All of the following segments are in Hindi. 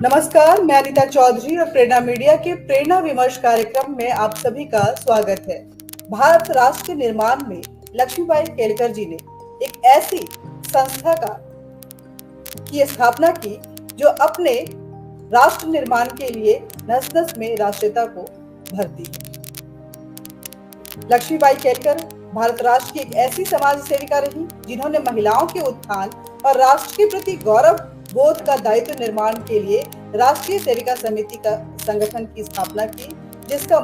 नमस्कार, मैं अनिता चौधरी और प्रेरणा मीडिया के प्रेरणा विमर्श कार्यक्रम में आप सभी का स्वागत है। भारत राष्ट्र के निर्माण में लक्ष्मीबाई केलकर जी ने एक ऐसी संस्था की स्थापना की जो अपने राष्ट्र निर्माण के लिए नस नस में राष्ट्रीयता को भरती है। लक्ष्मीबाई केलकर भारत राष्ट्र की एक ऐसी समाज सेविका रही जिन्होंने महिलाओं के उत्थान और राष्ट्र के प्रति गौरव बोध का दायित्व निर्माण के लिए राष्ट्रीय सेविका समिति का संगठन की स्थापना की, जिसका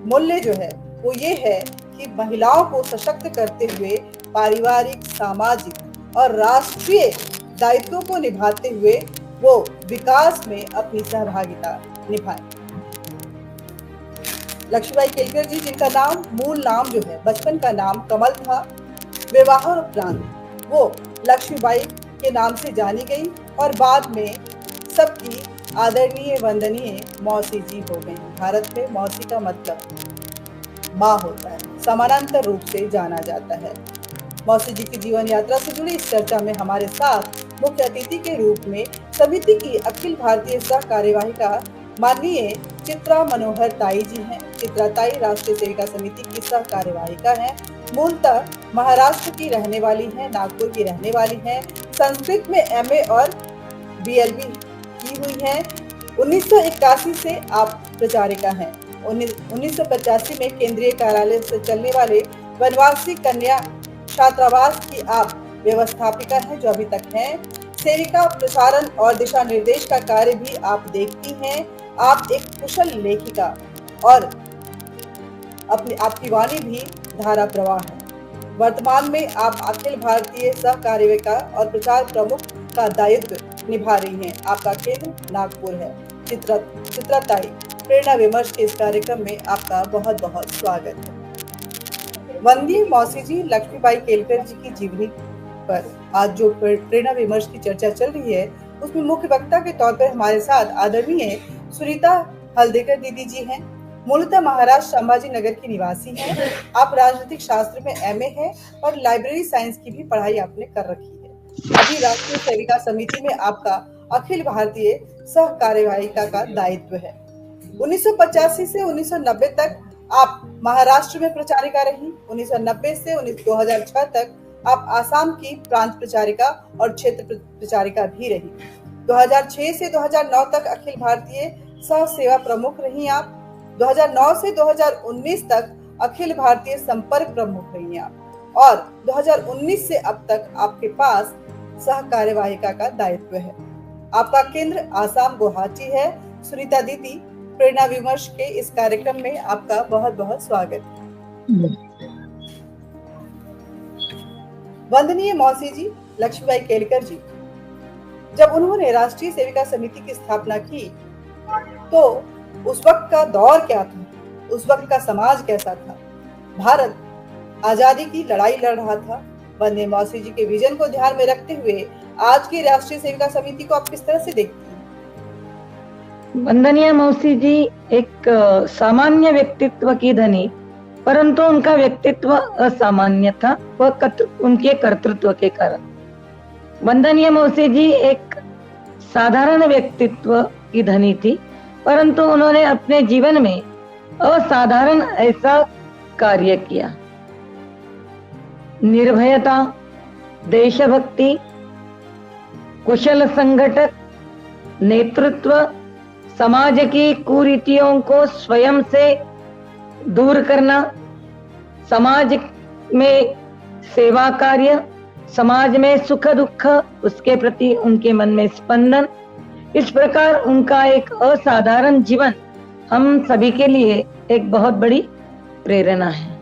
मूल्य जो है वो ये है कि महिलाओं को सशक्त करते हुए पारिवारिक, सामाजिक और राष्ट्रीय दायित्वों को निभाते हुए वो विकास में अपनी सहभागिता निभाए। लक्ष्मीबाई केलकर जी, जिनका मूल नाम जो है बचपन का नाम कमल था, विवाह उपरांत वो लक्ष्मीबाई के नाम से जानी गई और बाद में सबकी आदरणीय वंदनीय मौसी जी हो गई। भारत में मौसी का मतलब माँ होता है, समानांतर रूप से जाना जाता है। मौसी जी की जीवन यात्रा से जुड़ी इस चर्चा में हमारे साथ मुख्य अतिथि के रूप में समिति की अखिल भारतीय सह कार्यवाहिका माननीय चित्रा मनोहर ताई जी हैं। चित्रा ताई राष्ट्रीय सेविका समिति की सह कार्यवाहिका हैं। मूलतः महाराष्ट्र की रहने वाली हैं, नागपुर की रहने वाली हैं। संस्कृत में एमए और बीएलबी की हुई हैं। 1981 से आप प्रचारिका हैं। 1985 में केंद्रीय कार्यालय से चलने वाले वनवासी कन्या छात्रावास की आप व्यवस्थापिका हैं, जो अभी तक हैं। सेविका प्रसारण और दिशा निर्देश का कार्य भी आप देखती हैं। आप एक कुशल लेखिका और आपकी वाणी भी धारा प्रवाह है। वर्तमान में आप अखिल भारतीय सह कार्यवाहिका और प्रचार प्रमुख का दायित्व निभा रही हैं। आपका केंद्र नागपुर है। चित्रा ताई, प्रेरणा विमर्श के इस कार्यक्रम में आपका बहुत बहुत स्वागत है। वंदनीय मौसी जी, लक्ष्मीबाई केलकर जी की जीवनी पर आज जो प्रेरणा विमर्श की चर्चा चल रही है उसमें मुख्य वक्ता के तौर पर हमारे साथ आदरणीय सुनीता हल्देकर दीदी जी हैं। मूलतः महाराष्ट्र संभाजी नगर की निवासी हैं। आप राजनीतिक शास्त्र में एमए हैं और लाइब्रेरी साइंस की भी पढ़ाई आपने कर रखी है। अभी राष्ट्रीय सेविका समिति में आपका अखिल भारतीय सह कार्यवाहिका का दायित्व है। 1985 से 1990 तक आप महाराष्ट्र में प्रचारिका रही। 1990 से 2006 तक आप आसाम की प्रांत प्रचारिका और क्षेत्र प्रचारिका भी रही। 2006 से 2009 तक अखिल भारतीय सह सेवा प्रमुख रही आप। 2009 से 2019 तक अखिल भारतीय संपर्क प्रमुख रही आप और 2019 से अब तक आपके पास सह कार्यवाहिका का दायित्व है। आपका केंद्र आसाम गुवाहाटी है। सुनीता दीदी, प्रेरणा विमर्श के इस कार्यक्रम में आपका बहुत बहुत स्वागत है। वंदनीय मौसी जी, लक्ष्मीबाई केलकर जी, जब उन्होंने राष्ट्रीय सेविका समिति की स्थापना की तो उस वक्त का दौर क्या था, उस वक्त का समाज कैसा था? भारत आजादी की लड़ाई लड़ रहा था। वंदनीय मौसी जी के विजन को ध्यान में रखते हुए आज की राष्ट्रीय सेविका समिति को आप किस तरह से देखती हैं? वंदनीय मौसी जी एक सामान्य व्यक्तित्व की धनी, परंतु उनका व्यक्तित्व असामान्य था वह उनके कर्तृत्व के कारण। वंदनीय मौसी जी एक साधारण व्यक्तित्व की धनी थी, परंतु उन्होंने अपने जीवन में असाधारण ऐसा कार्य किया। निर्भयता, देशभक्ति, कुशल संगठक, नेतृत्व, समाज की कुरीतियों को स्वयं से दूर करना, समाज में सेवा कार्य, समाज में सुख दुख, उसके प्रति उनके मन में स्पंदन, इस प्रकार उनका एक असाधारण जीवन हम सभी के लिए एक बहुत बड़ी प्रेरणा है।